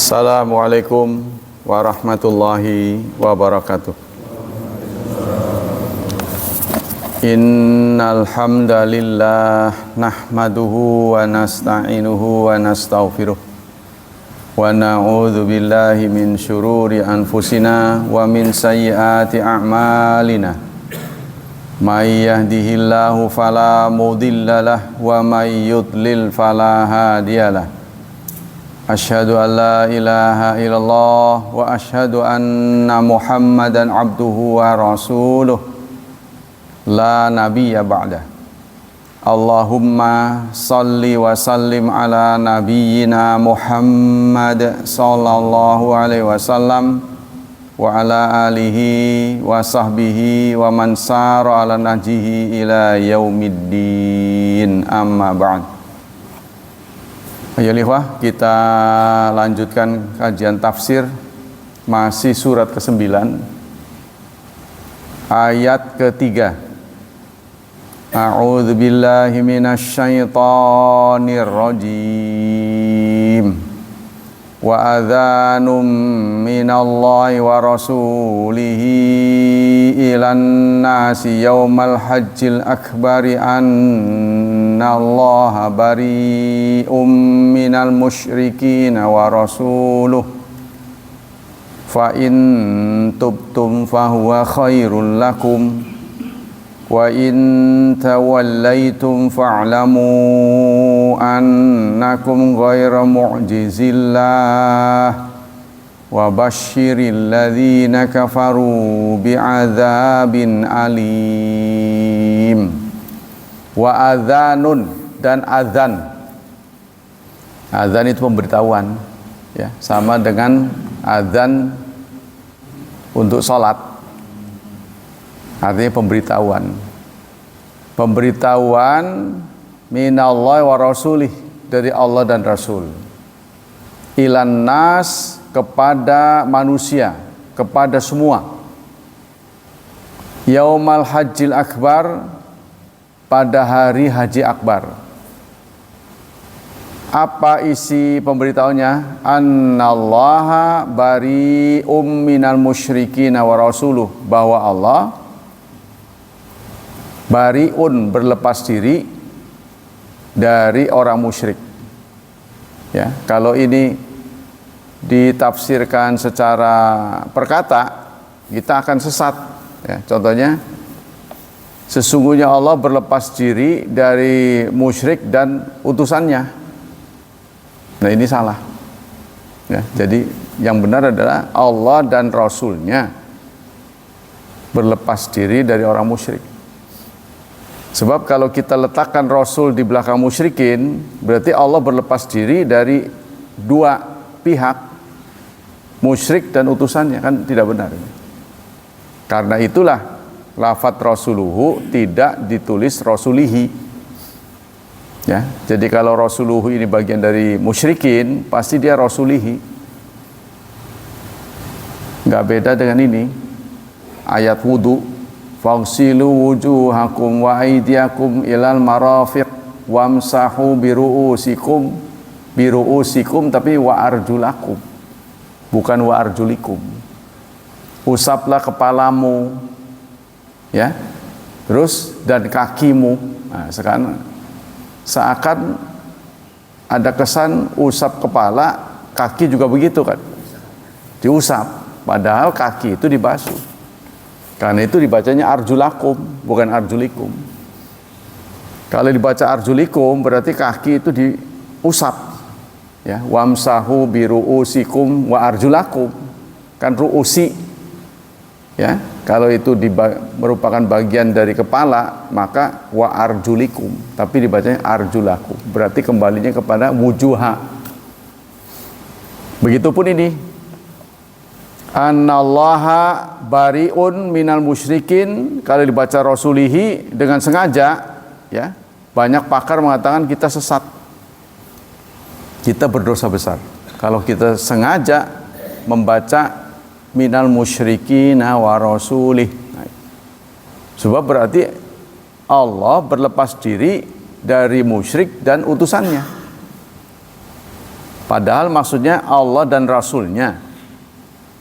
Assalamualaikum warahmatullahi wabarakatuh. Innal hamdalillah nahmaduhu wa nasta'inuhu wa nastaghfiruh wa na'udzu billahi min syururi anfusina wa min sayyiati a'malina. May yahdihillahu fala mudhillalah wa may yudlil fala hadiyalah. Asyhadu an la ilaha illallah wa asyhadu anna Muhammadan abduhu wa rasuluh la nabiyya ba'dah. Allahumma salli wa sallim ala nabiyyina Muhammad sallallahu alaihi wasallam wa ala alihi wa sahbihi wa man sara ala nahjihi ila yaumiddin, amma ba'd. Ya ikhwah, kita lanjutkan kajian tafsir masih surat ke-9 ayat ke-3. A'udzu billahi minasy syaithanir rajim. Wa adzanum minallahi wa rasulihi ilan nasi yaumal hajjil akbari annallaha bari'um minal musyrikin wa rasuluh fa in tubtum fahuwa khairul lakum wa in tawallaitum fa'lamu annakum ghairu mu'jizillah wa basyiril ladzina kafaru bi'adzabin alim. Wa adzanun, dan adzan. Adzan itu pemberitahuan, ya, sama dengan adzan untuk sholat. Artinya pemberitahuan. Pemberitahuan minallahi wa rasulih, dari Allah dan Rasul. Ilan nas, kepada manusia, kepada semua. Yaumal hajjil akbar, pada hari haji akbar. Apa isi pemberitahuannya? Annallaha bari'um minal musyrikin wa rasuluh, bahwa Allah bari'un, berlepas diri dari orang musyrik. Ya, kalau ini ditafsirkan secara perkata, kita akan sesat. Ya, contohnya, sesungguhnya Allah berlepas diri dari musyrik dan utusannya. Nah, ini salah. Ya, jadi yang benar adalah Allah dan Rasulnya berlepas diri dari orang musyrik. Sebab kalau kita letakkan Rasul di belakang musyrikin, berarti Allah berlepas diri dari dua pihak, musyrik dan utusannya, kan tidak benar. Karena itulah lafadz rasuluhu tidak ditulis rasulihi. Ya, jadi kalau rasuluhu ini bagian dari musyrikin, pasti dia rasulihi. Nggak beda dengan ini ayat wudu. Faghsilu wujuhakum wa aydiyakum ilal marafiq wamsahu biru'usikum, tapi wa arjulakum, bukan wa arjulikum. Usaplah kepalamu, ya, terus dan kakimu. Nah, sekarang seakan ada kesan usap kepala, kaki juga begitu kan, diusap, padahal kaki itu dibasuh. Karena itu dibacanya arjulakum, bukan arjulikum. Kalau dibaca arjulikum, berarti kaki itu diusap. Ya, wamsahu biru'usikum wa arjulakum, kan ru'usi. Ya, kalau itu merupakan bagian dari kepala, maka wa arjulikum, tapi dibacanya arjulakum. Berarti kembalinya kepada wujuha. Begitupun ini. Annallaha bari'un minal musyrikin, kalau dibaca rasulihi dengan sengaja, ya, banyak pakar mengatakan kita sesat, kita berdosa besar kalau kita sengaja membaca minal musyrikin wa rasulih. Sebab berarti Allah berlepas diri dari musyrik dan utusannya. Padahal maksudnya Allah dan Rasulnya.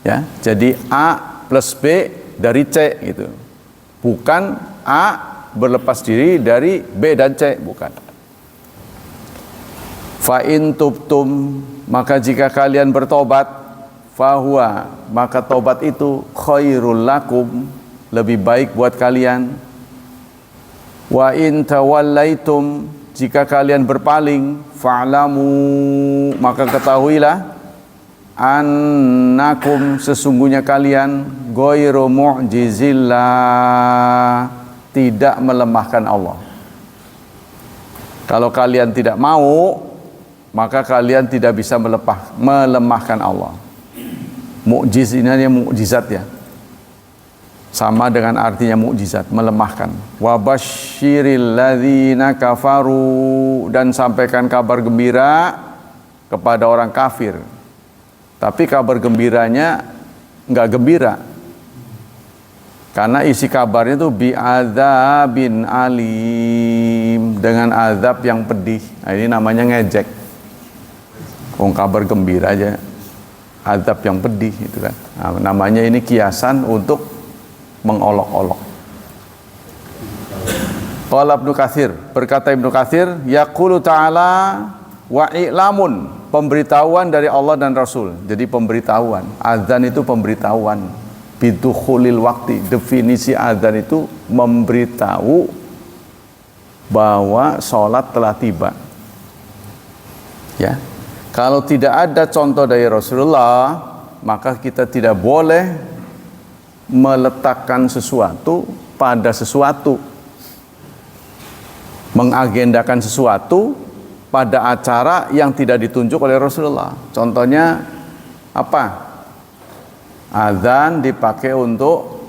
Ya, jadi A plus B dari C gitu. Bukan A berlepas diri dari B dan C, bukan. Fa in tubtum, maka jika kalian bertobat, fahuwa, maka tobat itu khairul lakum, lebih baik buat kalian. Wa in tawallaitum, jika kalian berpaling, fa'lamu, maka ketahuilah, annakum, sesungguhnya kalian, ghairu mu'jizillah, tidak melemahkan Allah. Kalau kalian tidak mau, maka kalian tidak bisa melemahkan Allah. Mu'jiz ini hanya mukjizat ya. Sama dengan artinya mukjizat, melemahkan. Wa basyiril ladzina kafaru, dan sampaikan kabar gembira kepada orang kafir. Tapi kabar gembiranya enggak gembira. Karena isi kabarnya itu bi'adzabin alim, dengan azab yang pedih. Nah, ini namanya ngejek. Kabar gembira aja azab yang pedih itu kan. Nah, namanya ini kiasan untuk mengolok-olok. Qala Ibnu Katsir, berkata Ibnu Katsir, yaqulu ta'ala wa i'lamun, pemberitahuan dari Allah dan Rasul. Jadi pemberitahuan, azan itu pemberitahuan. Bidukhulil waktu, definisi azan itu memberitahu bahwa sholat telah tiba. Ya, kalau tidak ada contoh dari Rasulullah, maka kita tidak boleh meletakkan sesuatu pada sesuatu, mengagendakan sesuatu pada acara yang tidak ditunjuk oleh Rasulullah. Contohnya apa? Azan dipakai untuk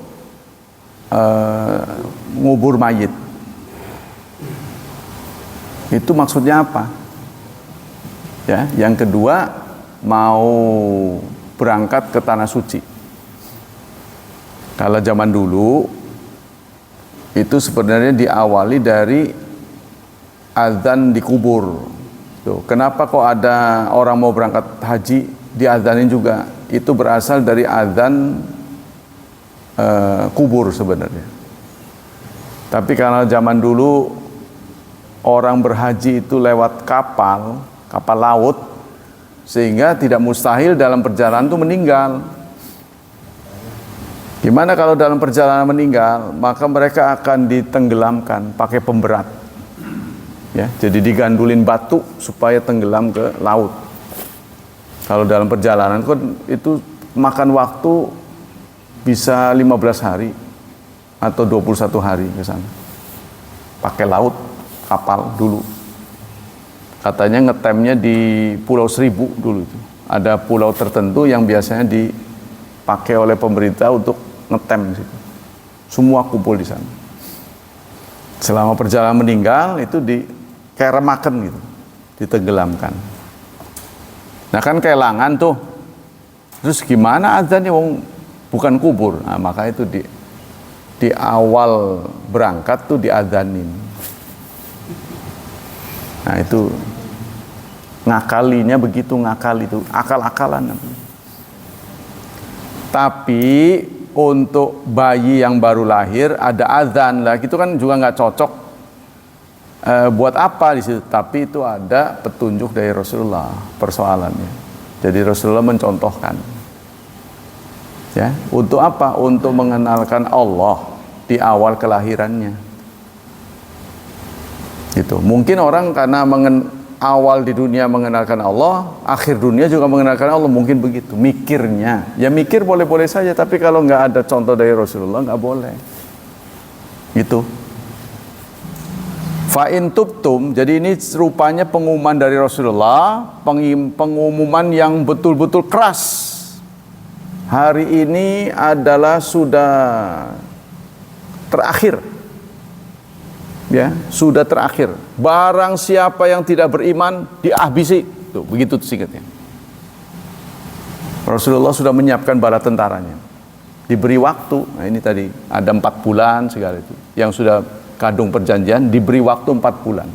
ngubur mayit. Itu maksudnya apa? Ya, yang kedua, mau berangkat ke tanah suci. Kalau zaman dulu itu sebenarnya diawali dari azan di kubur. Tuh, kenapa kok ada orang mau berangkat haji diazanin juga? Itu berasal dari azan kubur sebenarnya. Tapi karena zaman dulu orang berhaji itu lewat kapal laut, sehingga tidak mustahil dalam perjalanan itu meninggal. Gimana kalau dalam perjalanan meninggal? Maka mereka akan ditenggelamkan pakai pemberat. Ya, jadi digandulin batu supaya tenggelam ke laut. Kalau dalam perjalanan itu makan waktu bisa 15 hari atau 21 hari ke sana. Pakai laut, kapal dulu. Katanya ngetemnya di Pulau Seribu dulu itu. Ada pulau tertentu yang biasanya dipakai oleh pemerintah untuk ngetem di situ. Semua kumpul di sana. Selama perjalanan meninggal itu dikeremaken gitu, ditenggelamkan. Nah kan kelangan tuh. Terus gimana azannya wong bukan kubur? Nah, maka itu di awal berangkat tuh diazanin. Nah itu ngakalinya begitu, ngakal itu akal-akalan. Tapi untuk bayi yang baru lahir ada azan lah, itu kan juga nggak cocok. Buat apa di situ? Tapi itu ada petunjuk dari Rasulullah persoalannya. Jadi Rasulullah mencontohkan. Ya, untuk apa? Untuk mengenalkan Allah di awal kelahirannya. Gitu. Mungkin orang karena awal di dunia mengenalkan Allah, akhir dunia juga mengenalkan Allah, mungkin begitu mikirnya. Ya mikir boleh-boleh saja, tapi kalau nggak ada contoh dari Rasulullah nggak boleh. Gitu. Fa in tubtum, jadi ini rupanya pengumuman dari Rasulullah, pengumuman yang betul-betul keras. Hari ini adalah sudah terakhir. Ya, sudah terakhir. Barang siapa yang tidak beriman dihabisi. Tuh, begitu singkatnya. Rasulullah sudah menyiapkan bala tentaranya. Diberi waktu. Nah, ini tadi ada 4 bulan segala itu. Yang sudah kadung perjanjian diberi waktu 4 bulan.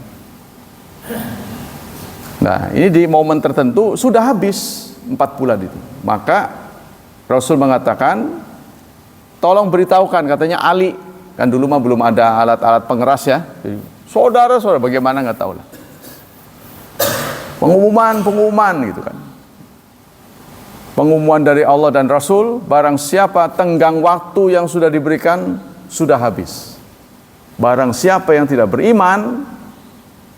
Nah, ini di momen tertentu sudah habis 4 bulan itu. Maka Rasul mengatakan, tolong beritahukan, katanya Ali, kan dulu mah belum ada alat-alat pengeras ya. Jadi, saudara-saudara bagaimana nggak tahu lah. Pengumuman gitu kan. Pengumuman dari Allah dan Rasul, barang siapa tenggang waktu yang sudah diberikan sudah habis. Barang siapa yang tidak beriman,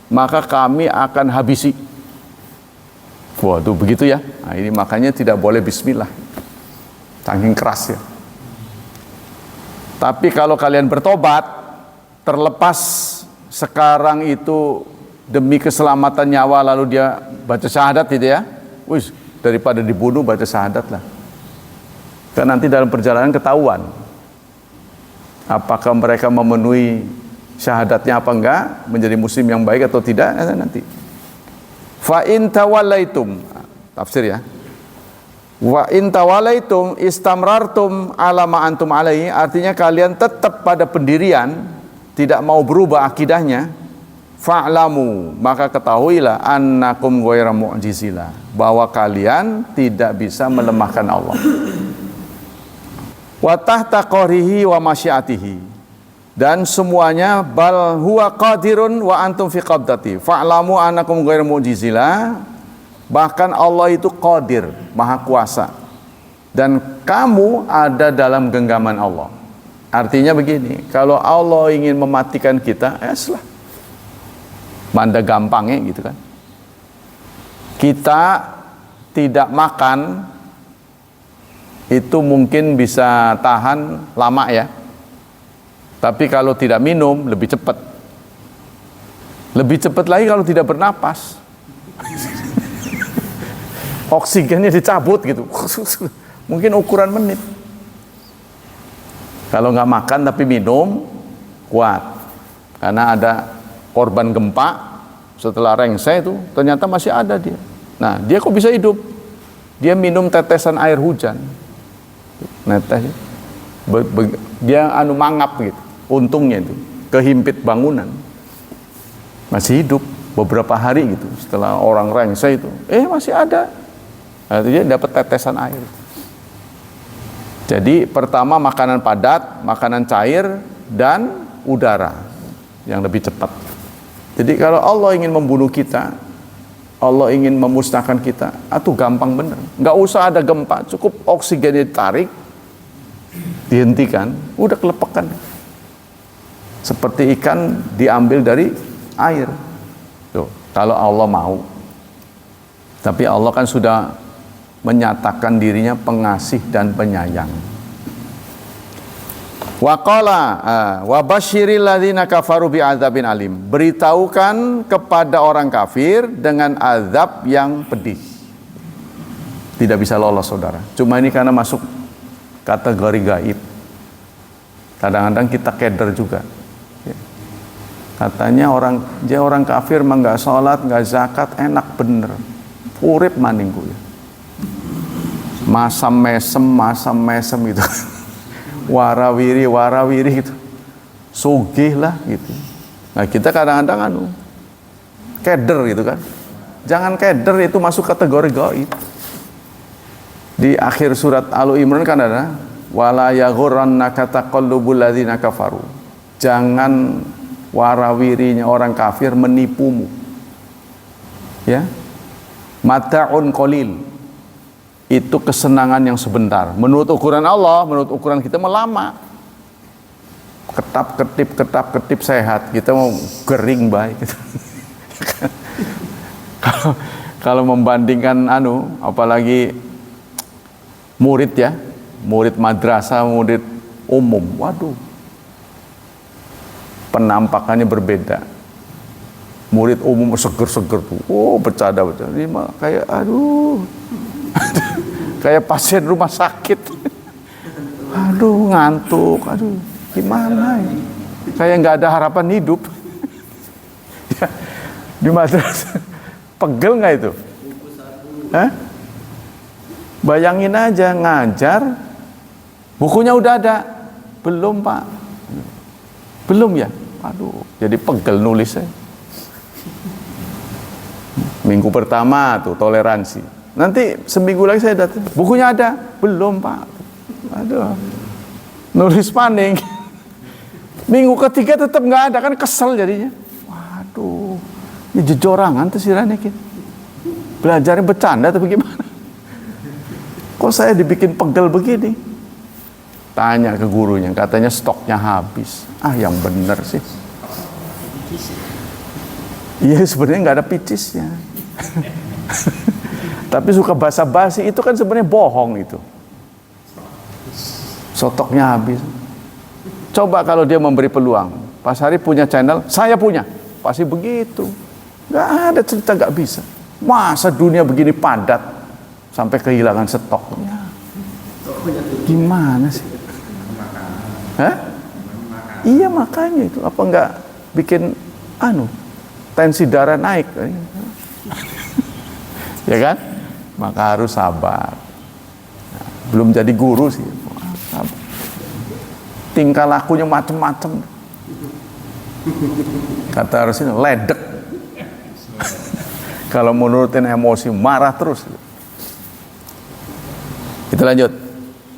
maka kami akan habisi. Waduh, begitu ya. Nah, ini makanya tidak boleh bismillah. Saking keras ya. Tapi kalau kalian bertobat, terlepas sekarang itu demi keselamatan nyawa lalu dia baca syahadat gitu ya. Wih, daripada dibunuh baca syahadat lah. Karena nanti dalam perjalanan ketahuan apakah mereka memenuhi syahadatnya apa enggak, menjadi muslim yang baik atau tidak nanti. Fa in tawallaitum, tafsir ya. Wa in tawallaitum istamrartum ala ma antum alaihi, artinya kalian tetap pada pendirian, tidak mau berubah akidahnya. Fa'lamu, maka ketahuilah annakum ghairu mu'jizillah, bahwa kalian tidak bisa melemahkan Allah. Wa tahta qahrihi wa masyiatihi, dan semuanya bal huwa qadirun wa antum fi qabdati. Fa'lamu annakum ghairu mu'jizillah, bahkan Allah itu qadir, maha kuasa, dan kamu ada dalam genggaman Allah. Artinya begini, kalau Allah ingin mematikan kita, lah, manda gampangnya gitu kan. Kita tidak makan itu mungkin bisa tahan lama ya. Tapi kalau tidak minum lebih cepat. Lebih cepat lagi kalau tidak bernapas. Oksigennya dicabut gitu. Mungkin ukuran menit. Kalau nggak makan tapi minum, kuat. Karena ada korban gempa, setelah rengsek itu ternyata masih ada dia. Nah, dia kok bisa hidup? Dia minum tetesan air hujan. Netes. Dia mangap gitu. Untungnya itu kehimpit bangunan. Masih hidup beberapa hari gitu. Setelah orang rengsek itu, masih ada. Nah, dia dapat tetesan air. Jadi pertama makanan padat, makanan cair, dan udara yang lebih cepat. Jadi kalau Allah ingin membunuh kita, Allah ingin memusnahkan kita, itu gampang bener. Nggak usah ada gempa, cukup oksigennya ditarik, dihentikan, udah kelepekan. Seperti ikan diambil dari air. Tuh, kalau Allah mau. Tapi Allah kan sudah menyatakan dirinya pengasih dan penyayang. Wa qala wa basyiril ladzina kafaru bi'adzabin alim. Beritahukan kepada orang kafir dengan azab yang pedih. Tidak bisa lolos, saudara. Cuma ini karena masuk kategori gaib. Kadang-kadang kita keder juga. Katanya orang kafir mah nggak sholat, nggak zakat, enak bener. Urip maningku ya. Masam mesem gitu. warawiri gitu, sugih lah gitu. Nah, kita kadang-kadang keder gitu kan. Jangan keder, itu masuk kategori gaib. Di akhir surat Al-Imran kan ada wala yaghurrannaka taqallubul ladzina kafaru. Jangan warawirinya orang kafir menipumu. Ya. Mata'un qalil. Itu kesenangan yang sebentar. Menurut ukuran Allah, menurut ukuran kita lama. Ketap-ketip sehat. Kita mau gering baik. Kalau membandingkan apalagi murid ya, murid madrasah, murid umum, waduh, penampakannya berbeda. Murid umum seger-seger tuh, bercanda. Ini mah kayak kayak pasien rumah sakit. Aduh, ngantuk. Aduh, gimana ya? Kayak nggak ada harapan hidup. Ya, di madrasah pegel nggak itu? Hah? Bayangin aja ngajar, bukunya udah ada, belum Pak? Belum ya? Aduh, jadi pegel nulisnya. Minggu pertama tuh toleransi. Nanti seminggu lagi saya datang, bukunya ada? Belum Pak. Aduh, nulis panik. Minggu ketiga tetap nggak ada, kan kesel jadinya. Waduh, ini jejorangan tuh si Ranekin. Belajarnya bercanda atau bagaimana? Kok saya dibikin pegel begini? Tanya ke gurunya, katanya stoknya habis. Ah, yang bener sih. Iya, sebenarnya nggak ada picisnya. Tapi suka basa-basi itu kan sebenarnya bohong itu. Stoknya habis. Coba kalau dia memberi peluang. Pas Hari punya channel, saya punya. Pasti begitu. Nggak ada cerita nggak bisa. Masa dunia begini padat sampai kehilangan stoknya? Gimana sih? Hah? Iya, makanya itu. Apa nggak bikin tensi darah naik? Ya kan? Maka harus sabar. Nah, belum jadi guru sih. Sabar. Tingkah lakunya macem-macem. Kata Rasul, ledek. Kalau menurutin emosi, marah terus. Kita lanjut.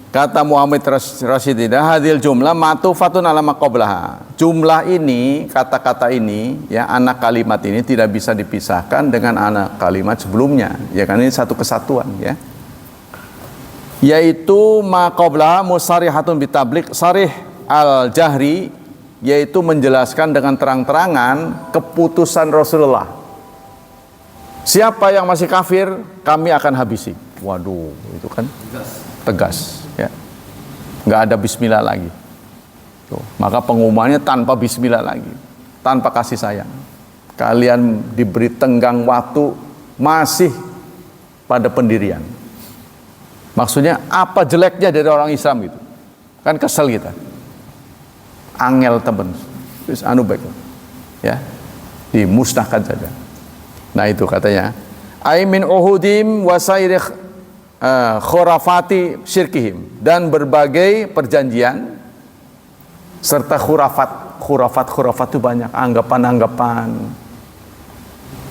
Kata Muhammad Rasyidin, hadil jumlah ma'tufatun ala ma qablaha. Jumlah ini, kata-kata ini, ya, anak kalimat ini tidak bisa dipisahkan dengan anak kalimat sebelumnya. Ya kan, ini satu kesatuan, ya. Yaitu ma qablaha musarihatun bitablik sarih al-jahri, yaitu menjelaskan dengan terang-terangan keputusan Rasulullah. Siapa yang masih kafir, kami akan habisi. Waduh, itu kan tegas, ya. Nggak ada bismillah lagi. Tuh, maka pengumumannya tanpa bismillah lagi, tanpa kasih sayang. Kalian diberi tenggang waktu masih pada pendirian. Maksudnya apa jeleknya dari orang Islam gitu? Kan kesel kita. Angel temen, terus baik, ya, dimusnahkan saja. Nah itu katanya, aimin uhudim wasairih khurafati syirkihim, dan berbagai perjanjian serta khurafat itu banyak, anggapan-anggapan.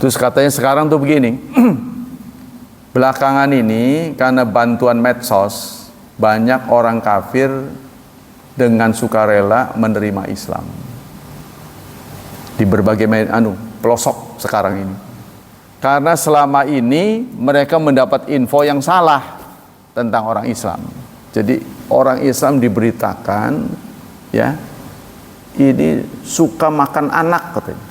Terus katanya sekarang tuh begini, belakangan ini karena bantuan medsos banyak orang kafir dengan sukarela menerima Islam di berbagai pelosok sekarang ini. Karena selama ini mereka mendapat info yang salah tentang orang Islam. Jadi orang Islam diberitakan, ya, ini suka makan anak katanya.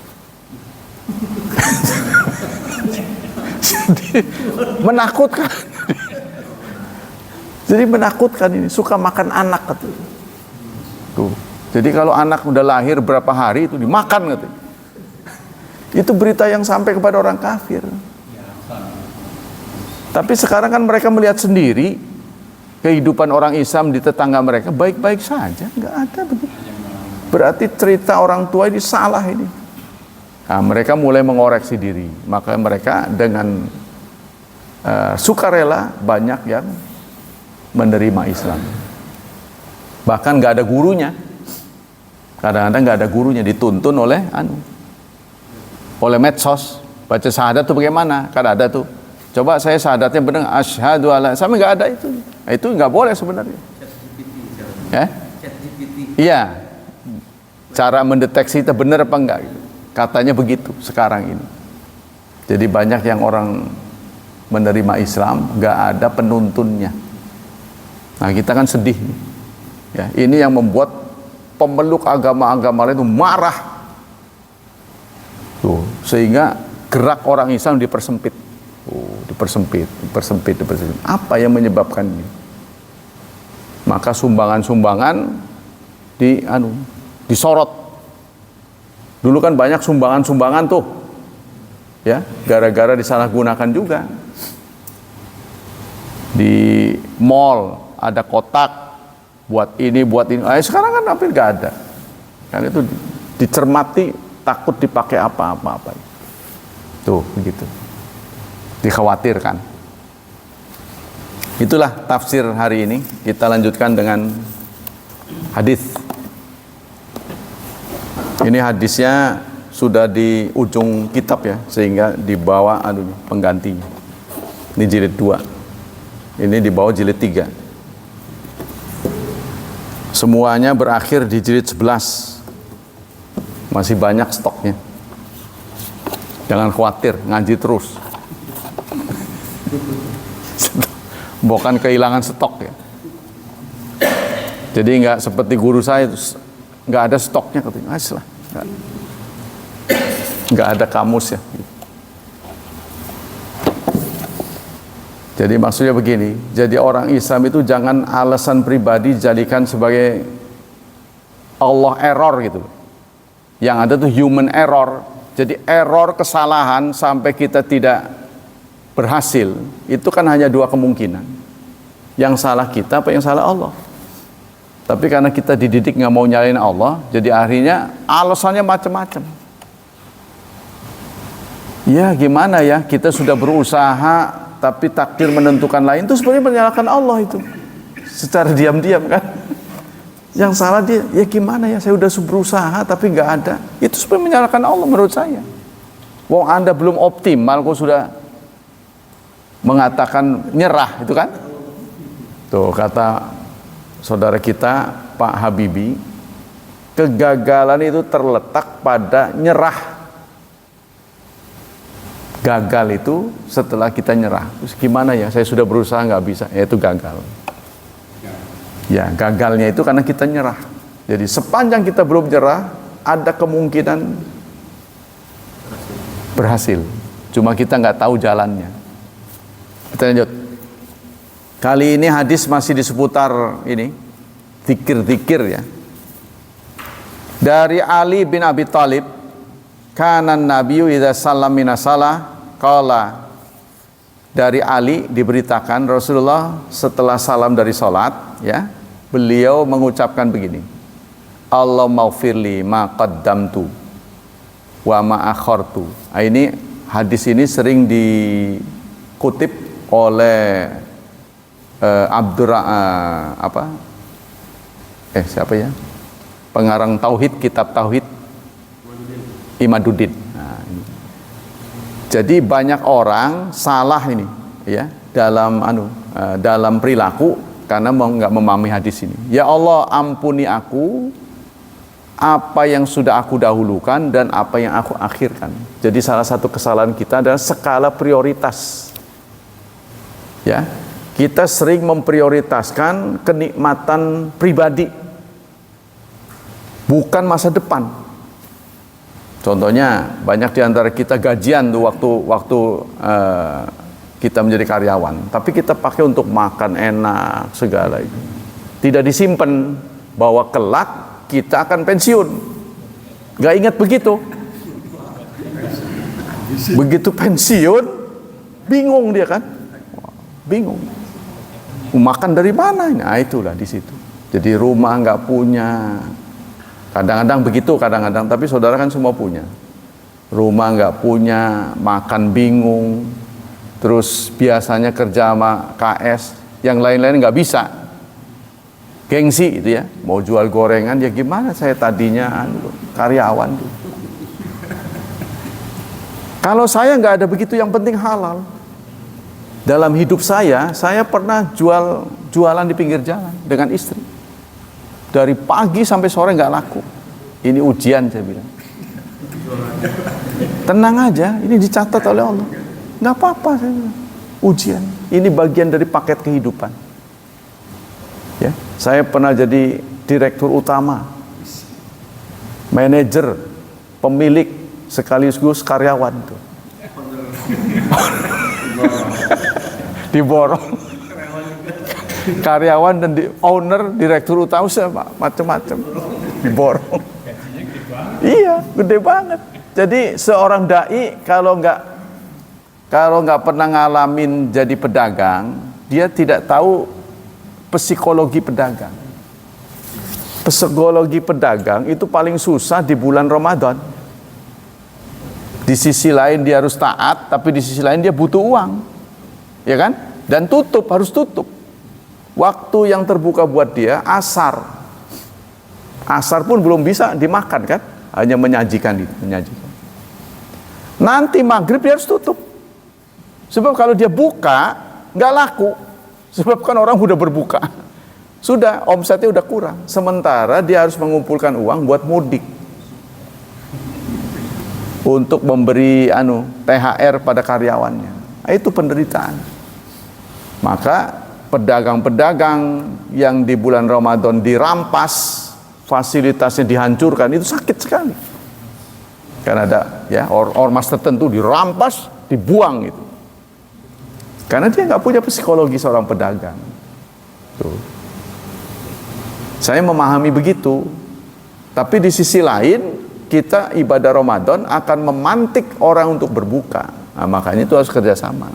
Jadi menakutkan. Jadi menakutkan, ini suka makan anak katanya. Tuh. Jadi kalau anak udah lahir berapa hari itu dimakan katanya. Itu berita yang sampai kepada orang kafir. Tapi sekarang kan mereka melihat sendiri kehidupan orang Islam di tetangga mereka baik-baik saja, nggak ada begitu. Berarti cerita orang tua ini salah ini. Nah, mereka mulai mengoreksi diri. Maka mereka dengan sukarela banyak yang menerima Islam. Bahkan nggak ada gurunya. Kadang-kadang nggak ada gurunya, dituntun oleh oleh medsos. Baca syahadat itu bagaimana? Kan ada tuh. Coba saya syahadatnya benar, asyhadu alla, sama nggak ada itu. Nah, itu nggak boleh sebenarnya. Ya? Iya. Cara mendeteksi itu benar apa enggak? Katanya begitu sekarang ini. Jadi banyak yang orang menerima Islam nggak ada penuntunnya. Nah kita kan sedih. Ya, ini yang membuat pemeluk agama-agama lain itu marah. Tuh, sehingga gerak orang Islam dipersempit. Dipersempit. Apa yang menyebabkan ini? Maka sumbangan-sumbangan disorot. Dulu kan banyak sumbangan-sumbangan tuh, ya, gara-gara disalahgunakan juga. Di mall ada kotak buat ini. Sekarang kan hampir nggak ada. Kan itu dicermati, takut dipakai apa-apa. Tuh begitu. Dikhawatirkan. Itulah tafsir hari ini. Kita lanjutkan dengan hadis. Ini hadisnya sudah di ujung kitab ya, sehingga dibawa penggantinya. Ini jilid 2. Ini di bawah jilid 3. Semuanya berakhir di jilid 11. Masih banyak stoknya. Jangan khawatir, ngaji terus. Bukan kehilangan stok ya. Jadi nggak seperti guru saya, nggak ada stoknya katanya. Aslah, nggak ada kamus ya. Jadi maksudnya begini, jadi orang Islam itu jangan alasan pribadi jadikan sebagai Allah error gitu. Yang ada tuh human error. Jadi error, kesalahan sampai kita tidak berhasil, itu kan hanya dua kemungkinan. Yang salah kita apa yang salah Allah. Tapi karena kita dididik nggak mau nyalain Allah, jadi akhirnya alasannya macam-macam. Ya gimana ya, kita sudah berusaha tapi takdir menentukan lain, itu sebenarnya menyalahkan Allah itu. Secara diam-diam kan. Yang salah dia, ya gimana ya, saya udah berusaha tapi nggak ada. Itu sebenarnya menyalahkan Allah menurut saya. Wong Anda belum optimal kok sudah mengatakan nyerah, itu kan? Tuh kata saudara kita Pak Habibie, kegagalan itu terletak pada nyerah. Gagal itu setelah kita nyerah. Terus gimana ya, saya sudah berusaha nggak bisa, ya itu gagal. Ya gagalnya itu karena kita nyerah. Jadi sepanjang kita belum nyerah, ada kemungkinan berhasil. Cuma kita nggak tahu jalannya. Kita lanjut. Kali ini hadis masih di seputar ini, zikir-zikir ya. Dari Ali bin Abi Thalib, kana nabiyyu idza sallam minas salah qala. Dari Ali diberitakan Rasulullah setelah salam dari salat ya, beliau mengucapkan begini. Allahumma ighfirli ma qaddamtu wa ma akhartu. Ini hadis ini sering dikutip oleh siapa ya? Pengarang tauhid, kitab tauhid, Imaduddin. Nah, ini. Jadi banyak orang salah ini ya dalam perilaku karena nggak memahami hadis ini. Ya Allah, ampuni aku apa yang sudah aku dahulukan dan apa yang aku akhirkan. Jadi salah satu kesalahan kita adalah skala prioritas. Ya, kita sering memprioritaskan kenikmatan pribadi, bukan masa depan. Contohnya banyak di antara kita gajian tuh waktu kita menjadi karyawan, tapi kita pakai untuk makan enak segala itu. Tidak disimpan bahwa kelak kita akan pensiun. Gak ingat begitu. Begitu pensiun, bingung dia kan? Bingung. Makan dari mana? Nah itulah di situ. Jadi rumah nggak punya. Kadang-kadang begitu, kadang-kadang. Tapi saudara kan semua punya. Rumah nggak punya, makan bingung. Terus biasanya kerja sama KS, yang lain-lain nggak bisa. Gengsi itu ya, mau jual gorengan ya gimana, saya tadinya karyawan tuh. Kalau saya nggak ada begitu, yang penting halal. Dalam hidup saya pernah jualan di pinggir jalan dengan istri. Dari pagi sampai sore nggak laku. Ini ujian saya bilang. Tenang aja, ini dicatat oleh Allah. Nggak apa-apa saya bilang. Ujian. Ini bagian dari paket kehidupan. Ya, saya pernah jadi direktur utama, manajer, pemilik sekaligus karyawan tuh. Diborong. Karyawan dan owner, direktur utama siapa? Macam-macam. Diborong. Iya, gede banget. Jadi seorang dai kalau nggak pernah ngalamin jadi pedagang, dia tidak tahu psikologi pedagang. Psikologi pedagang itu paling susah di bulan Ramadan. Di sisi lain dia harus taat, tapi di sisi lain dia butuh uang. Ya kan? Dan harus tutup. Waktu yang terbuka buat dia asar. Asar pun belum bisa dimakan kan? Hanya menyajikan itu, menyajikan. Nanti maghrib dia harus tutup. Sebab kalau dia buka, nggak laku. Sebab kan orang udah berbuka. Sudah, omsetnya udah kurang. Sementara dia harus mengumpulkan uang buat mudik. Untuk memberi THR pada karyawannya. Nah, itu penderitaan. Maka pedagang-pedagang yang di bulan Ramadan dirampas, fasilitasnya dihancurkan, itu sakit sekali. Karena ada ormas tertentu dirampas, dibuang itu. Karena dia nggak punya psikologi seorang pedagang. Tuh. Saya memahami begitu. Tapi di sisi lain, kita ibadah Ramadan akan memantik orang untuk berbuka. Nah, makanya itu harus kerjasama.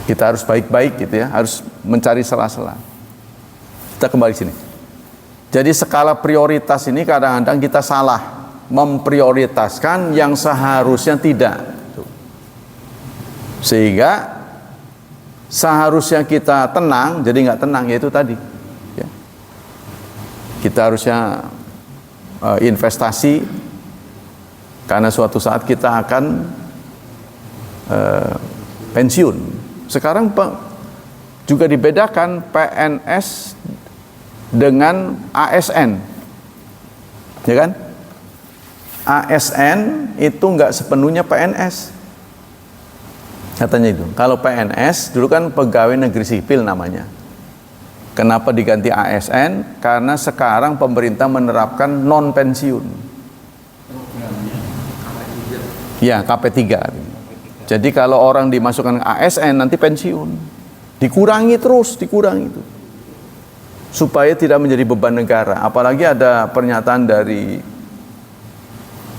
Kita harus baik-baik gitu ya, harus mencari sela-sela. Kita kembali sini. Jadi skala prioritas ini kadang-kadang kita salah memprioritaskan yang seharusnya tidak. Sehingga seharusnya kita tenang, jadi nggak tenang, yaitu tadi. Ya. Kita harusnya investasi karena suatu saat kita akan pensiun. Sekarang juga dibedakan PNS dengan ASN, ya kan? ASN itu nggak sepenuhnya PNS, katanya itu. Kalau PNS dulu kan pegawai negeri sipil namanya. Kenapa diganti ASN? Karena sekarang pemerintah menerapkan non pensiun. Ya, KP3. Jadi kalau orang dimasukkan ke ASN nanti pensiun. Dikurangi terus, dikurangi itu. Supaya tidak menjadi beban negara. Apalagi ada pernyataan dari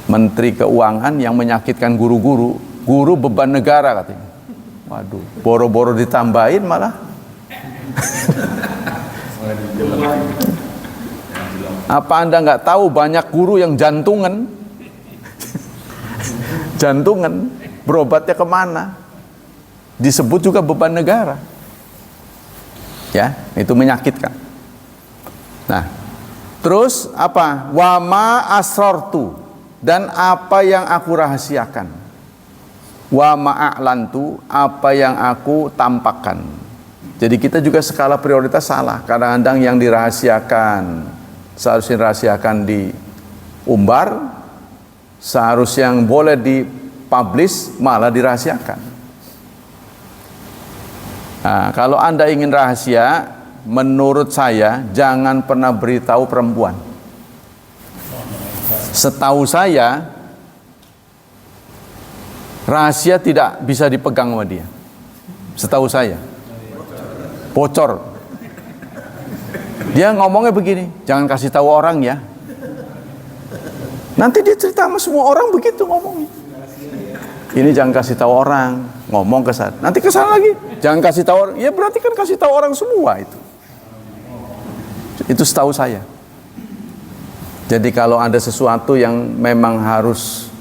Menteri Keuangan yang menyakitkan guru-guru. Guru beban negara katanya. Waduh, boro-boro ditambahin malah. Apa Anda nggak tahu banyak guru yang jantungan? Jantungan, berobatnya kemana? Disebut juga beban negara. Ya, itu menyakitkan. Nah, terus apa? Wama asrartu, dan apa yang aku rahasiakan. Wama a'lantu, apa yang aku tampakkan. Jadi kita juga skala prioritas salah. Kadang-kadang yang dirahasiakan seharusnya dirahasiakan di umbar, seharusnya yang boleh dipublish malah dirahasiakan. Nah, kalau Anda ingin rahasia, menurut saya jangan pernah beritahu perempuan. Setahu saya rahasia tidak bisa dipegang sama dia. Setahu saya bocor. Dia ngomongnya begini, jangan kasih tahu orang ya. Nanti dia cerita sama semua orang begitu ngomongnya. Ini jangan kasih tahu orang, ngomong ke sana. Nanti ke sana lagi, jangan kasih tahu orang. Ya berarti kan kasih tahu orang semua itu. Itu setahu saya. Jadi kalau ada sesuatu yang memang harus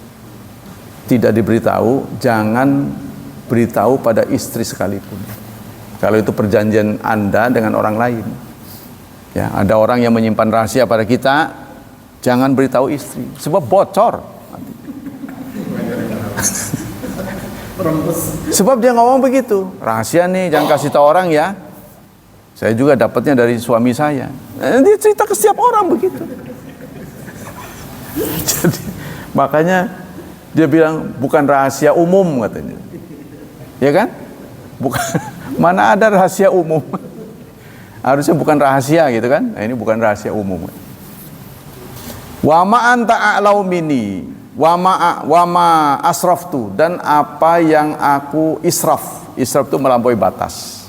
tidak diberitahu, jangan beritahu pada istri sekalipun. Kalau itu perjanjian Anda dengan orang lain. Ya, ada orang yang menyimpan rahasia pada kita, jangan beritahu istri, sebab bocor. Sebab dia ngomong begitu, rahasia nih, jangan kasih tahu orang ya. Saya juga dapatnya dari suami saya. Dia cerita ke setiap orang begitu. Jadi makanya dia bilang bukan rahasia umum katanya. Ya kan? Bukan, mana ada rahasia umum. Harusnya bukan rahasia gitu kan? Nah, ini bukan rahasia umum. Wa ma anta a'lau minni wa ma asraftu, dan apa yang aku israf. Israf itu melampaui batas.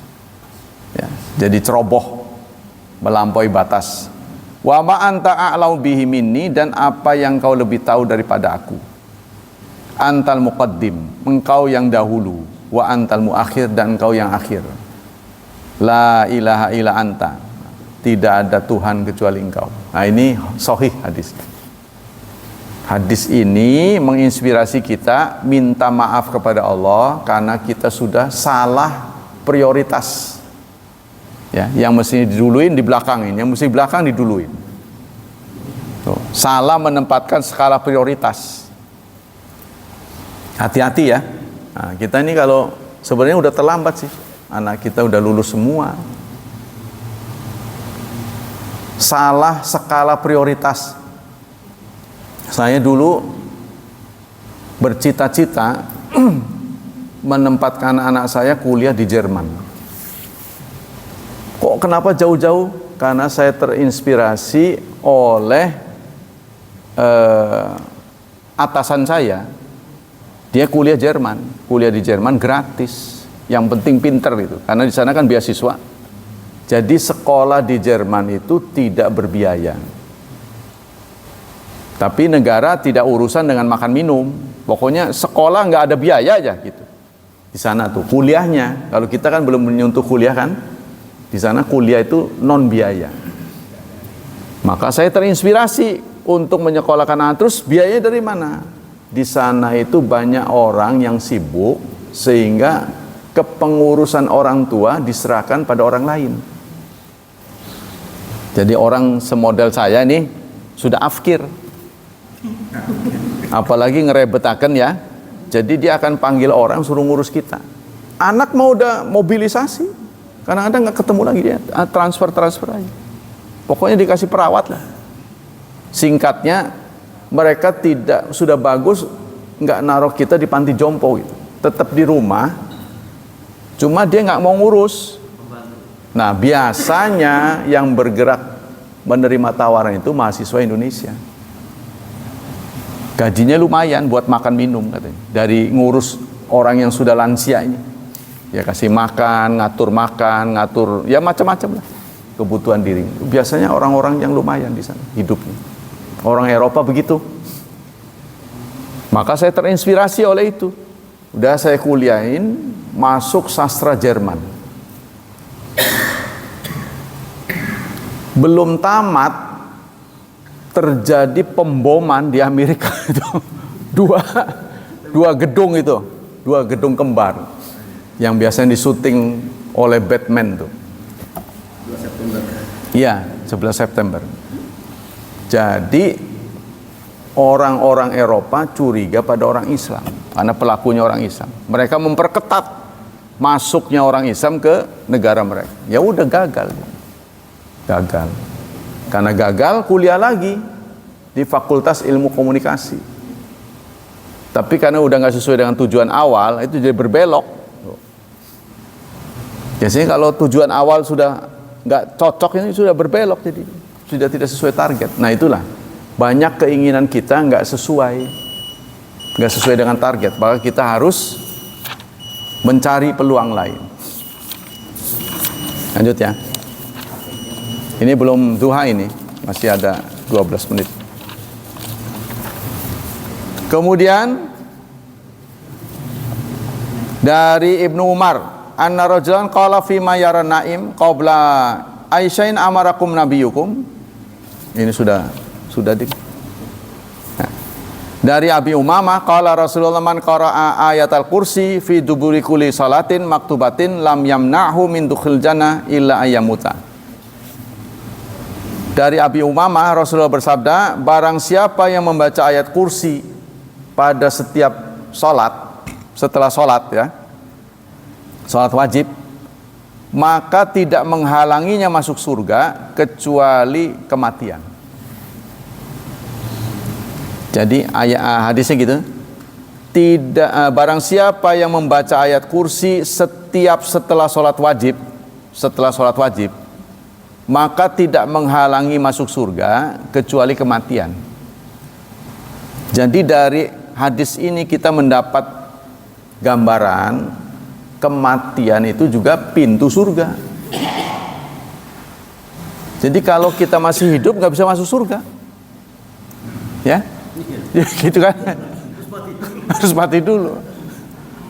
Ya, jadi ceroboh, melampaui batas. Wa ma anta a'lau bihi minni, dan apa yang kau lebih tahu daripada aku. Antal muqaddim, engkau yang dahulu, wa antal muakhir, dan engkau yang akhir. La ilaha illa anta, tidak ada Tuhan kecuali engkau. Nah ini sahih hadis. Hadis ini menginspirasi kita minta maaf kepada Allah karena kita sudah salah prioritas. Ya, yang mesti diduluin di belakangin, yang mesti belakang diduluin. Tuh, salah menempatkan skala prioritas. Hati-hati ya. Nah, kita ini kalau sebenarnya udah terlambat sih. Anak kita udah lulus semua. Salah skala prioritas. Saya dulu bercita-cita menempatkan anak saya kuliah di Jerman. Kok kenapa jauh-jauh? Karena saya terinspirasi oleh atasan saya. Dia kuliah di Jerman gratis. Yang penting pinter itu, karena di sana kan beasiswa. Jadi sekolah di Jerman itu tidak berbiaya. Tapi negara tidak urusan dengan makan minum. Pokoknya sekolah nggak ada biaya aja gitu. Di sana tuh kuliahnya, kalau kita kan belum menyentuh kuliah kan, di sana kuliah itu non biaya. Maka saya terinspirasi untuk menyekolahkan anak. Terus biayanya dari mana? Di sana itu banyak orang yang sibuk sehingga kepengurusan orang tua diserahkan pada orang lain. Jadi orang semodel saya nih sudah afkir, apalagi ngerebetaken ya. Jadi dia akan panggil orang suruh ngurus kita. Anak mau udah mobilisasi, kadang-kadang nggak ketemu lagi dia, transfer aja. Pokoknya dikasih perawat lah. Singkatnya, mereka tidak sudah bagus nggak naruh kita di panti jompo gitu, tetap di rumah. Cuma dia nggak mau ngurus. Nah biasanya yang bergerak menerima tawaran itu mahasiswa Indonesia. Gajinya lumayan buat makan minum katanya. Dari ngurus orang yang sudah lansia ini. Ya kasih makan, ngatur ya macam-macam lah kebutuhan diri. Biasanya orang-orang yang lumayan di sana hidupnya. Orang Eropa begitu. Maka saya terinspirasi oleh itu. Udah saya kuliahin, masuk sastra Jerman. Belum tamat terjadi pemboman di Amerika itu. Dua gedung itu, dua gedung kembar yang biasanya disuting oleh Batman tuh. 11 September. Iya, 11 September. Jadi orang-orang Eropa curiga pada orang Islam karena pelakunya orang Islam. Mereka memperketat masuknya orang Islam ke negara mereka. Ya udah gagal. Karena gagal kuliah lagi di Fakultas Ilmu Komunikasi. Tapi karena udah nggak sesuai dengan tujuan awal, itu jadi berbelok. Biasanya kalau tujuan awal sudah nggak cocok, ini sudah berbelok, jadi sudah tidak sesuai target. Nah itulah banyak keinginan kita nggak sesuai dengan target. Maka kita harus mencari peluang lain. Lanjut ya. Ini belum duha, ini masih ada 12 menit. Kemudian dari Ibnu Umar, anna rajulan qala fi ma yara naim qabla Aisya'in amarakum nabiyukum. Ini sudah di. Nah. Dari Abi Umamah qala Rasulullah man qara'a ayatal kursi fi duburi kulli salatin maktubatin lam yamna'hu min dukhil jannah illa ayyamuta. Dari Abi Umamah Rasulullah bersabda, barang siapa yang membaca ayat kursi pada setiap sholat, setelah sholat ya, sholat wajib, maka tidak menghalanginya masuk surga kecuali kematian. Jadi hadisnya gitu. Tidak, barang siapa yang membaca ayat kursi setelah sholat wajib, maka tidak menghalangi masuk surga kecuali kematian. Jadi dari hadis ini kita mendapat gambaran kematian itu juga pintu surga. Jadi kalau kita masih hidup nggak bisa masuk surga, ya, gitu kan? Harus mati dulu.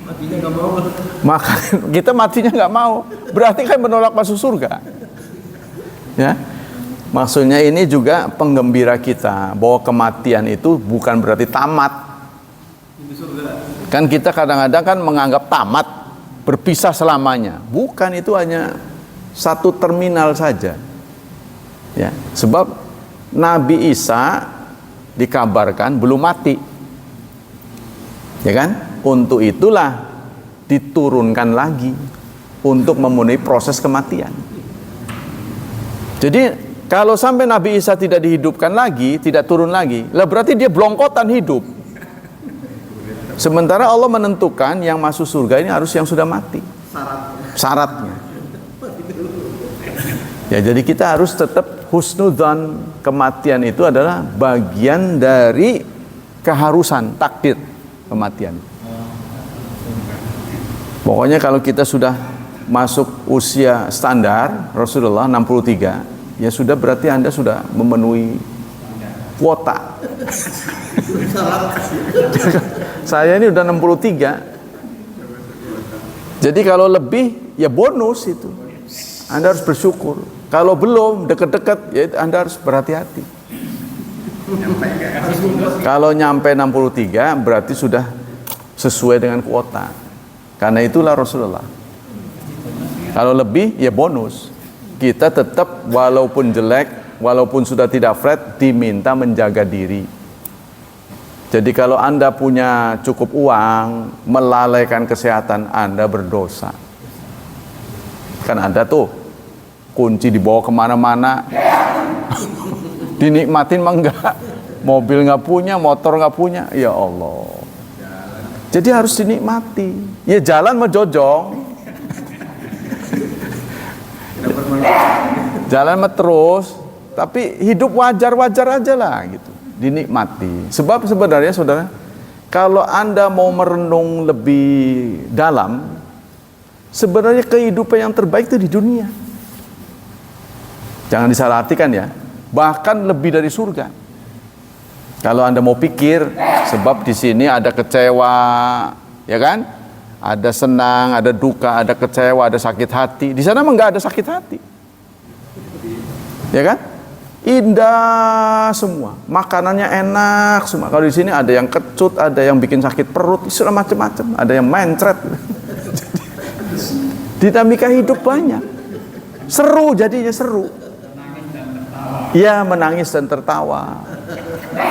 Matinya nggak mau. Maka kita matinya nggak mau, berarti kan menolak masuk surga. Ya, maksudnya ini juga penggembira kita bahwa kematian itu bukan berarti tamat. Kan kita kadang-kadang kan menganggap tamat, berpisah selamanya. Bukan, itu hanya satu terminal saja. Ya, sebab Nabi Isa dikabarkan belum mati, ya kan? untuk itulah diturunkan lagi untuk memenuhi proses kematian. Jadi kalau sampai Nabi Isa tidak dihidupkan lagi, tidak turun lagi, lah berarti dia blongkotan hidup. Sementara Allah menentukan yang masuk surga ini harus yang sudah mati. Syaratnya. Ya, jadi kita harus tetap husnudzan. Kematian itu adalah bagian dari keharusan takdir kematian. Pokoknya kalau kita sudah masuk usia standar Rasulullah 63, ya sudah, berarti Anda sudah memenuhi kuota. Saya ini udah 63. Jadi kalau lebih ya bonus itu. Anda harus bersyukur. Kalau belum dekat-dekat ya Anda harus berhati-hati. Kalau nyampe 63 berarti sudah sesuai dengan kuota. Karena itulah Rasulullah. Kalau lebih ya bonus. Kita tetap walaupun jelek, walaupun sudah tidak flat, diminta menjaga diri. Jadi kalau Anda punya cukup uang, melalaikan kesehatan, Anda berdosa. Kan ada tuh kunci dibawa kemana-mana, dinikmatin mah enggak, mobil nggak punya, motor nggak punya, ya Allah. Jadi harus dinikmati. Ya jalan mah jojong, jalan mah terus, tapi hidup wajar-wajar aja lah gitu, dinikmati. Sebab sebenarnya saudara, kalau Anda mau merenung lebih dalam, sebenarnya kehidupan yang terbaik itu di dunia. Jangan disalahartikan ya, bahkan lebih dari surga. Kalau Anda mau pikir, sebab di sini ada kecewa, ya kan? Ada senang, ada duka, ada kecewa, ada sakit hati. Di sana mah nggak ada sakit hati, ya kan? Indah semua, makanannya enak semua. Kalau di sini ada yang kecut, ada yang bikin sakit perut, istilah macam-macam, ada yang mencret. Dinamika hidup banyak, seru jadinya seru. Ya, menangis dan tertawa,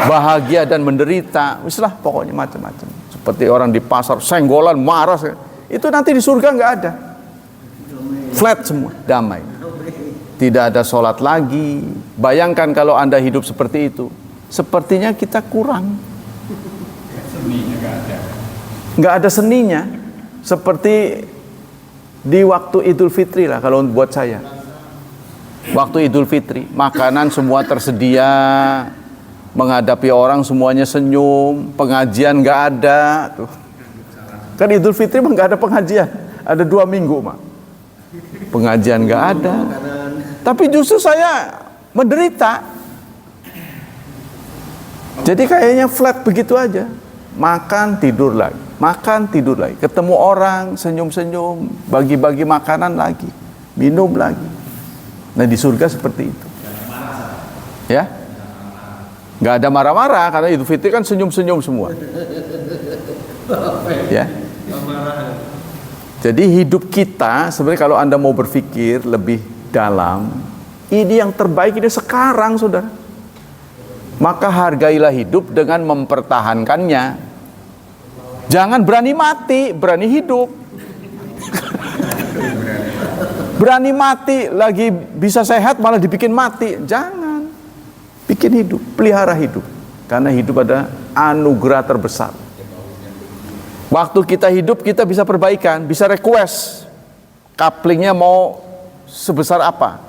bahagia dan menderita, wislah pokoknya macam-macam. Seperti orang di pasar senggolan, marah, itu nanti di surga nggak ada. Flat semua, damai. Tidak ada sholat lagi. Bayangkan kalau Anda hidup seperti itu, sepertinya kita kurang. Nggak ada seninya. Seperti di waktu Idul Fitri lah kalau buat saya. Waktu Idul Fitri, makanan semua tersedia, menghadapi orang semuanya senyum, pengajian nggak ada. Tuh. Kan Idul Fitri mah nggak ada pengajian, ada 2 minggu mah. Pengajian nggak ada. Tapi justru saya menderita. Jadi kayaknya flat begitu aja. Makan tidur lagi, makan tidur lagi. Ketemu orang senyum-senyum, bagi-bagi makanan lagi, minum lagi. Nah di surga seperti itu. Ya, nggak ada marah-marah karena Idul Fitri kan senyum-senyum semua. Ya. Jadi hidup kita sebenarnya kalau Anda mau berpikir lebih dalam, ini yang terbaik ini sekarang, saudara. Maka hargailah hidup dengan mempertahankannya. Jangan berani mati, berani hidup. Berani mati, lagi bisa sehat malah dibikin mati. Jangan. Bikin hidup, pelihara hidup. Karena hidup ada anugerah terbesar. Waktu kita hidup, kita bisa perbaikan, bisa request. Couplingnya mau sebesar apa?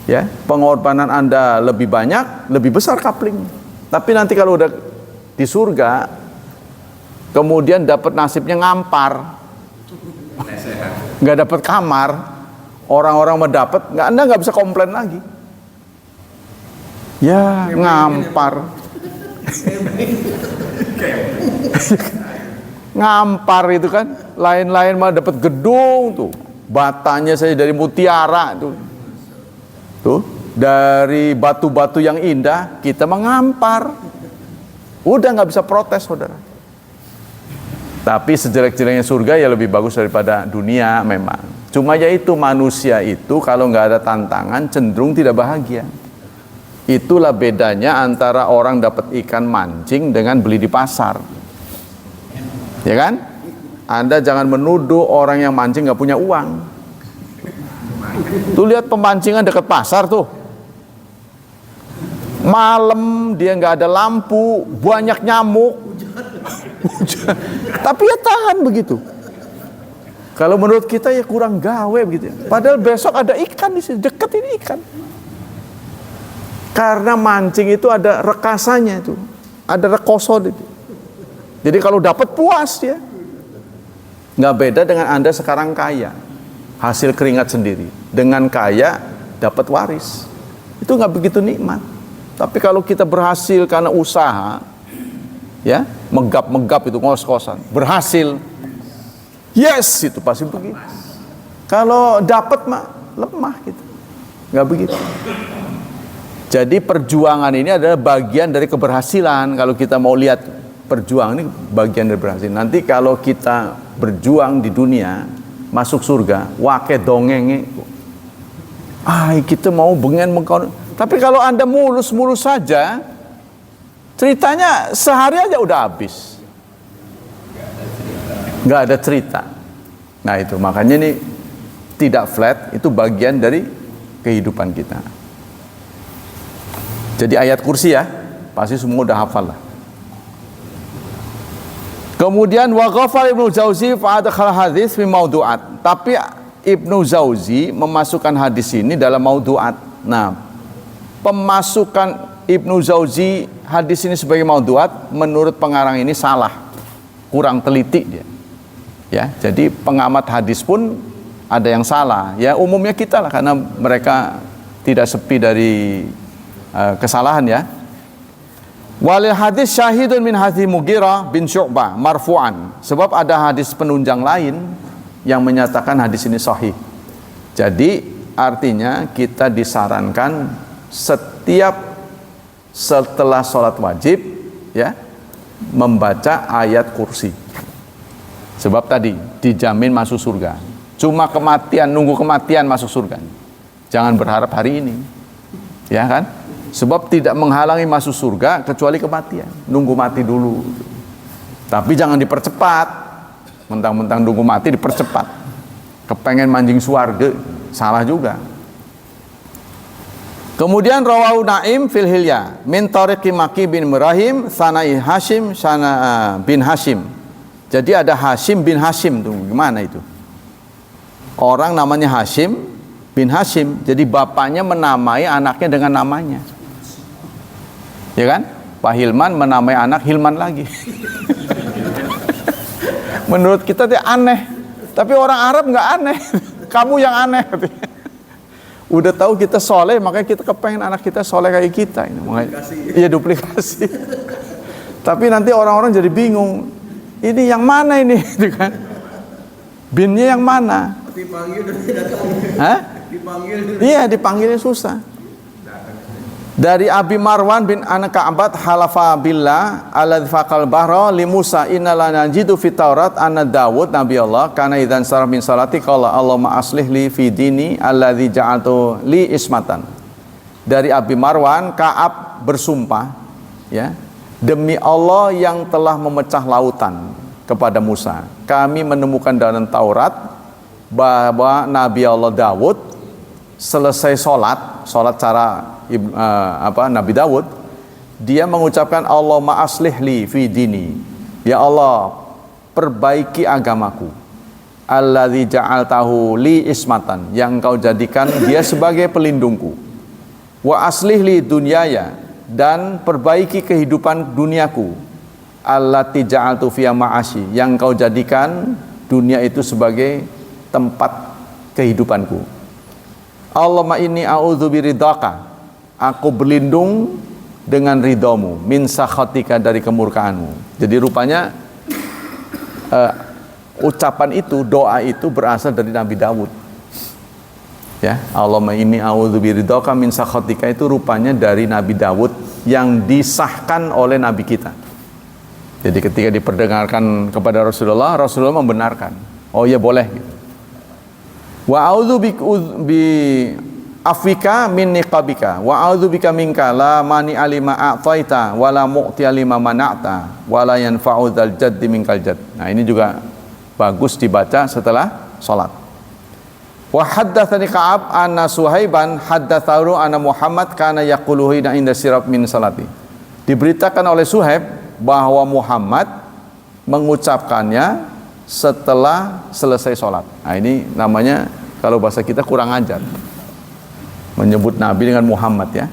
Ya, pengorbanan Anda lebih banyak, lebih besar coupling. Tapi nanti kalau udah di surga, kemudian dapat nasibnya ngampar, nggak dapat kamar, orang-orang mendapat, Anda nggak bisa komplain lagi. Ya, ngampar. Ngampar itu kan, lain-lain malah dapat gedung tuh, batanya saya dari mutiara tuh. Tuh, dari batu-batu yang indah kita mengampar. Udah nggak bisa protes, saudara. Tapi sejelek-jeleknya surga ya lebih bagus daripada dunia memang. Cuma ya itu, manusia itu kalau nggak ada tantangan cenderung tidak bahagia. Itulah bedanya antara orang dapat ikan mancing dengan beli di pasar. Ya kan? Anda jangan menuduh orang yang mancing nggak punya uang. Tuh lihat pemancingan dekat pasar tuh. Malam dia nggak ada lampu, banyak nyamuk. Tapi ya tahan begitu. Kalau menurut kita ya kurang gawe begitu. Padahal besok ada ikan di sini, dekat ini ikan. Karena mancing itu ada rekasannya itu, ada rekoso itu. Jadi kalau dapat puas ya. Nggak beda dengan Anda sekarang kaya, hasil keringat sendiri. Dengan kaya dapat waris, itu nggak begitu nikmat. Tapi kalau kita berhasil karena usaha, ya megap itu ngos-ngosan, berhasil, yes itu pasti begitu. Kalau dapat mah lemah gitu, nggak begitu. Jadi perjuangan ini adalah bagian dari keberhasilan. Kalau kita mau lihat perjuangan ini bagian dari berhasil. Nanti kalau kita berjuang di dunia masuk surga, wake dongenge, kita mau bengen mengkon. Tapi kalau Anda mulus-mulus saja, ceritanya sehari aja udah habis, nggak ada cerita. Nah itu makanya ini tidak flat, itu bagian dari kehidupan kita. Jadi ayat kursi ya, pasti semua udah hafal lah. Kemudian wa ghafal Ibnu Jauzi fa adkhal hadis fi maudu'at. Tapi Ibnu Jauzi memasukkan hadis ini dalam maudu'at. Nah, pemasukan Ibnu Jauzi hadis ini sebagai maudu'at menurut pengarang ini salah. Kurang teliti dia. Ya, jadi pengamat hadis pun ada yang salah. Ya, umumnya kita lah karena mereka tidak sepi dari kesalahan ya. Walil hadis syahidun min hadis Mughirah bin Syu'bah marfu'an. Sebab ada hadis penunjang lain yang menyatakan hadis ini sahih. Jadi artinya kita disarankan setiap setelah sholat wajib ya membaca ayat kursi. Sebab tadi dijamin masuk surga. Cuma kematian, nunggu kematian masuk surga. Jangan berharap hari ini. Ya kan? Sebab tidak menghalangi masuk surga kecuali kematian. Nunggu mati dulu. Tapi jangan dipercepat. Mentang-mentang nunggu mati dipercepat. Kepengen manjing suarga, salah juga. Kemudian rawahu Naim fil Hilya min tariqi Maki bin Ibrahim sanai Hashim sana bin Hashim. Jadi ada Hashim bin Hashim tuh. Gimana itu? Orang namanya Hashim bin Hashim. Jadi bapaknya menamai anaknya dengan namanya. Ya kan? Pak Hilman menamai anak Hilman lagi. Menurut kita dia aneh. Tapi orang Arab nggak aneh. Kamu yang aneh. Udah tahu kita soleh, makanya kita kepengen anak kita soleh kayak kita. Iya duplikasi. Tapi nanti orang-orang jadi bingung. Ini yang mana ini? Kan? Binnya yang mana? Dipanggil dan tidak datang. Hah? Dipanggil. Iya dipanggilnya susah. Dari Abi Marwan bin Ka'bat halafa billah alladzi faqal bahra li Musa innala najidu fit Taurat anna Daud nabi Allah kana idzan saraf min salati qala Allahumma aslih li fi dini alladzi ja'altu li ismatan. Dari Abi Marwan Ka'ab bersumpah ya demi Allah yang telah memecah lautan kepada Musa, kami menemukan dalam Taurat bahwa Nabi Allah Daud selesai sholat cara Nabi Daud, dia mengucapkan Allahumma aslih li fi dini, ya Allah perbaiki agamaku, alladzi ja'altahu li ismatan, yang kau jadikan dia sebagai pelindungku, wa aslih li dunyaya, dan perbaiki kehidupan duniaku, allati ja'altu fiya ma'asyi, yang kau jadikan dunia itu sebagai tempat kehidupanku. Allahumma inni a'udzu biridhaka, aku berlindung dengan ridhamu, min sakhatika, dari kemurkaanmu. Jadi rupanya ucapan itu, doa itu berasal dari Nabi Daud. Ya, Allahumma inni a'udzu biridhaka min sakhatika itu rupanya dari Nabi Daud yang disahkan oleh Nabi kita. Jadi ketika diperdengarkan kepada Rasulullah, Rasulullah membenarkan. Oh iya boleh gitu. Wa a'udzu bi afwika min niqabika wa a'udzubika minka la mani alima a'taita wa la mu'ti alima mana'ta wa la yanfa'u dzal jaddi minkal jadd. Nah, ini juga bagus dibaca setelah salat. Wa haddatsani Ka'ab anna Suhaiban haddatsahu anna Muhammad kana yaquluhu inda sirab min salati. Diberitakan oleh Suhaib bahwa Muhammad mengucapkannya setelah selesai sholat. Nah, ini namanya kalau bahasa kita kurang ajar, menyebut Nabi dengan Muhammad ya.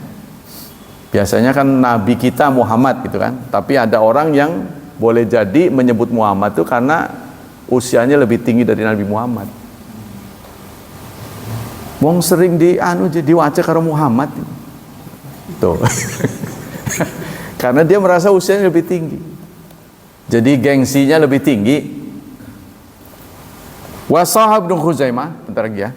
Biasanya kan Nabi kita Muhammad gitu kan, tapi ada orang yang boleh jadi menyebut Muhammad itu karena usianya lebih tinggi dari Nabi Muhammad. Wong sering diwaca karo Muhammad tuh. Karena dia merasa usianya lebih tinggi, jadi gengsinya lebih tinggi. Wa sahab Ibnu Khuzaimah, bentar lagi ya.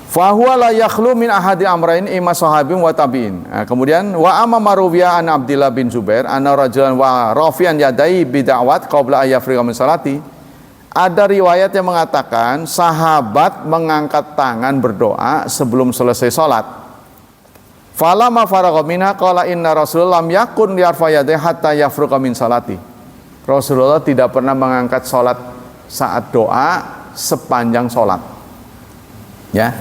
Fa huwa la yakhlu min ahadi amrayn imma sahabin wa tabi'in. Kemudian wa amma maruwiya an Abdullah bin Zubair anna rajulan wa rafi'an yadai bi da'wat qabla ayafriqa min salati. Ada riwayat yang mengatakan sahabat mengangkat tangan berdoa sebelum selesai salat. Falamma faragha minha qala inna Rasulullah lam yakun yarfa yadayhi hatta yafruqa min salati. Rasulullah tidak pernah mengangkat salat saat doa sepanjang sholat ya.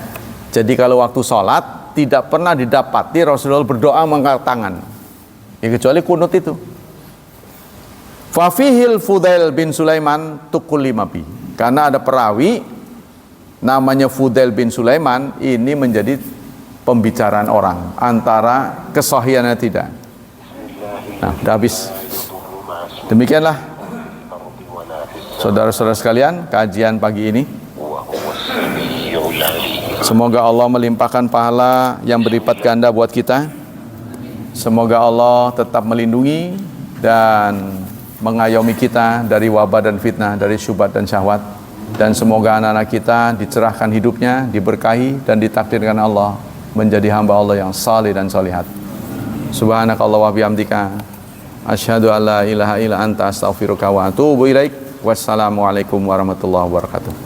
Jadi kalau waktu sholat tidak pernah didapati Rasulullah berdoa mengangkat tangan ya, kecuali kunut itu. Fafihil Fudail bin Sulaiman tukulimabi, karena ada perawi namanya Fudail bin Sulaiman, ini menjadi pembicaraan orang antara kesahihannya tidak. Nah, udah habis. Demikianlah saudara-saudara sekalian, kajian pagi ini. Semoga Allah melimpahkan pahala yang berlipat ganda buat kita. Semoga Allah tetap melindungi dan mengayomi kita dari wabah dan fitnah, dari syubhat dan syahwat. Dan semoga anak-anak kita dicerahkan hidupnya, diberkahi dan ditakdirkan Allah menjadi hamba Allah yang saleh dan salihat. Subhanakallah wa bihamdika asyhadu an la ilaha illa anta astaghfiruka wa atubu ilaik. Wassalamualaikum warahmatullahi wabarakatuh.